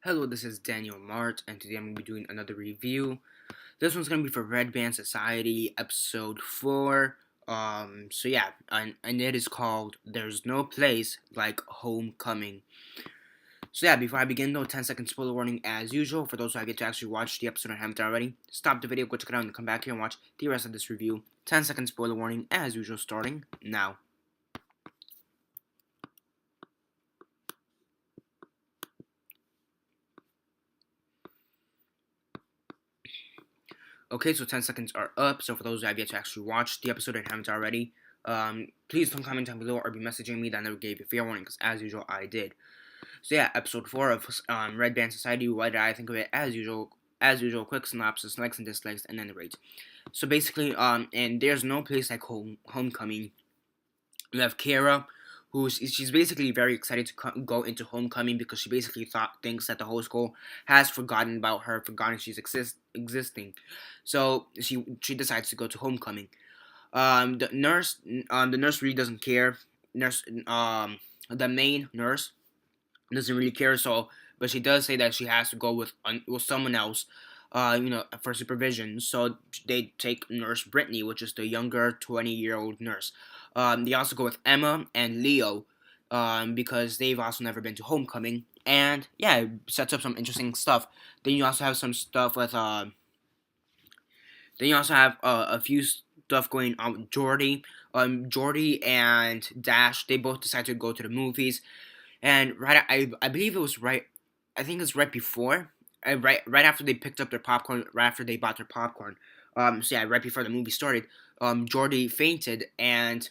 Hello, this is Daniel Mart, and today I'm going to be doing another review. This one's going to be for Red Band Society, episode 4. And it is called There's No Place Like Homecoming. So yeah, before I begin though, 10-second spoiler warning as usual. For those who have yet to actually watch the episode and haven't already, stop the video, go check it out, and come back here and watch the rest of this review. 10-second spoiler warning as usual, starting now. Okay, so 10 seconds are up. So for those who have yet to actually watch the episode and haven't already, please don't comment down below or be messaging me that I never gave you fair warning, because as usual, I did. So yeah, episode 4 of Red Band Society. What did I think of it? As usual, quick synopsis, likes and dislikes, and then the rates. So basically, and there's no place like homecoming. You have Kara, she's basically very excited to go into homecoming because she basically thinks that the whole school has forgotten about her, forgotten she's existing. So she decides to go to homecoming. The nurse really doesn't care. The main nurse doesn't really care. So, but she does say that she has to go with someone else, for supervision. So they take Nurse Brittany, which is the younger 20-year-old nurse. They also go with Emma and Leo, because they've also never been to homecoming. And yeah, it sets up some interesting stuff. Then you also have some stuff with Then you also have a few stuff going on with Jordi. Jordi and Dash, they both decide to go to the movies, and I believe it was right. I think it's right before, right after they picked up their popcorn, right after they bought their popcorn. So yeah, right before the movie started, Jordi fainted, and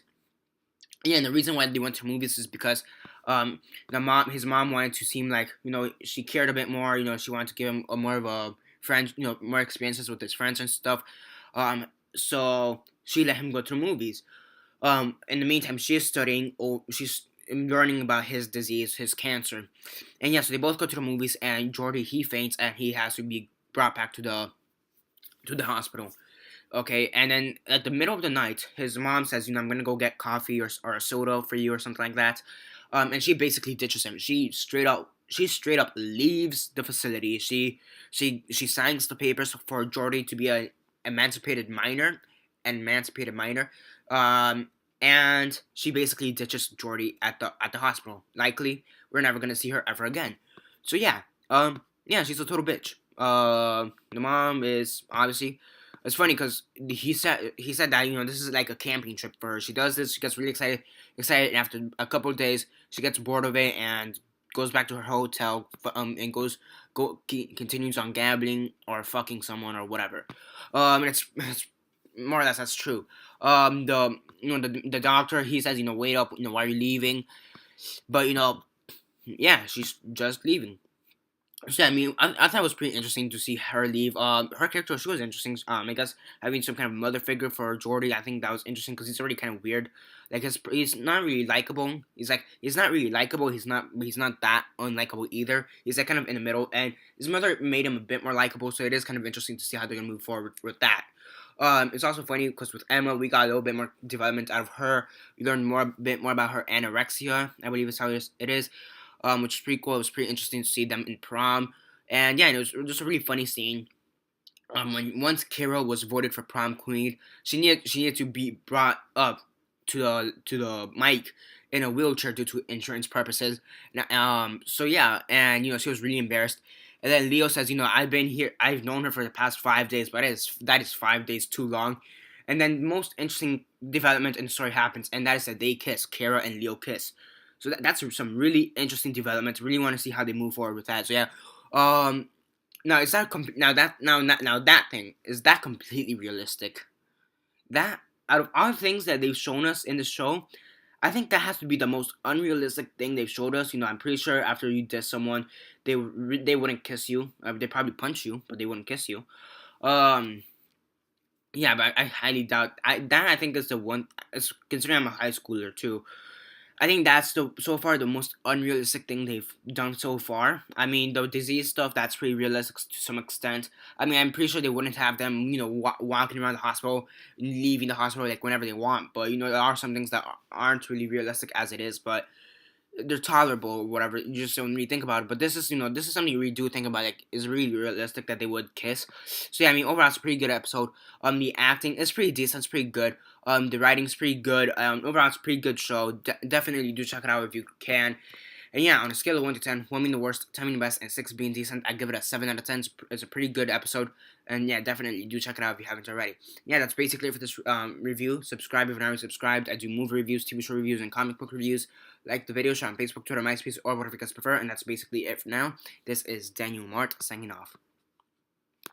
yeah, and the reason why they went to movies is because his mom wanted to seem like she cared a bit more. She wanted to give him a more of a friend, more experiences with his friends and stuff. So she let him go to movies. In the meantime, she is studying, or she's learning about his disease, his cancer, and yeah, so they both go to the movies, and Jordi, he faints, and he has to be brought back to the hospital. Okay, and then at the middle of the night, his mom says, I'm gonna go get coffee or a soda for you or something like that. And she basically ditches him. She straight up leaves the facility. She signs the papers for Jordi to be a emancipated minor. And she basically ditches Jordi at the hospital. Likely, we're never gonna see her ever again. So yeah, she's a total bitch. The mom is obviously. It's funny because he said that this is like a camping trip for her. She does this, she gets really excited, and after a couple of days, she gets bored of it and goes back to her hotel, and continues on gambling or fucking someone or whatever. And it's more or less that's true. The doctor, he says, wait up, why are you leaving? But yeah, she's just leaving. So yeah, I mean, I thought it was pretty interesting to see her leave. Her character, she was interesting. I guess having some kind of mother figure for Jordi, I think that was interesting because he's already kind of weird. Like he's not really likable. He's not really likable. He's not that unlikable either. He's like kind of in the middle, and his mother made him a bit more likable. So it is kind of interesting to see how they're gonna move forward with that. It's also funny because with Emma, we got a little bit more development out of her. We learned a bit more about her anorexia, I believe is how it is, which is pretty cool. It was pretty interesting to see them in prom, and yeah, it was just a really funny scene. When once Kara was voted for prom queen, she needed to be brought up to the mic in a wheelchair due to insurance purposes. Now, so yeah, and she was really embarrassed. And then Leo says, I've been here, I've known her for the past 5 days, but that is 5 days too long. And then the most interesting development in the story happens, and that is that they kiss. Kara and Leo kiss. So that's some really interesting development. Really want to see how they move forward with that. So yeah, now is that now that thing, is that completely realistic? That, out of all the things that they've shown us in the show, I think that has to be the most unrealistic thing they've showed us. I'm pretty sure after you diss someone, they wouldn't kiss you. They probably punch you, but they wouldn't kiss you. Um, yeah, but I highly doubt. I think is the one. Considering I'm a high schooler too, I think that's so far the most unrealistic thing they've done so far. I mean, the disease stuff, that's pretty realistic to some extent. I mean, I'm pretty sure they wouldn't have them, walking around the hospital, leaving the hospital like whenever they want. But there are some things that aren't really realistic as it is. But they're tolerable or whatever. You just don't really think about it. But this is, this is something you really do think about. Like, is really realistic that they would kiss. So yeah, I mean, overall, it's a pretty good episode. The acting is pretty decent. It's pretty good. The writing's pretty good. Overall, it's a pretty good show. Definitely do check it out if you can. And yeah, on a scale of 1 to 10, 1 being the worst, 10 being the best, and 6 being decent, I give it a 7 out of 10. It's a pretty good episode. And yeah, definitely do check it out if you haven't already. Yeah, that's basically it for this review. Subscribe if you're not already subscribed. I do movie reviews, TV show reviews, and comic book reviews. Like the video, share on Facebook, Twitter, MySpace, or whatever you guys prefer. And that's basically it for now. This is Daniel Mart signing off.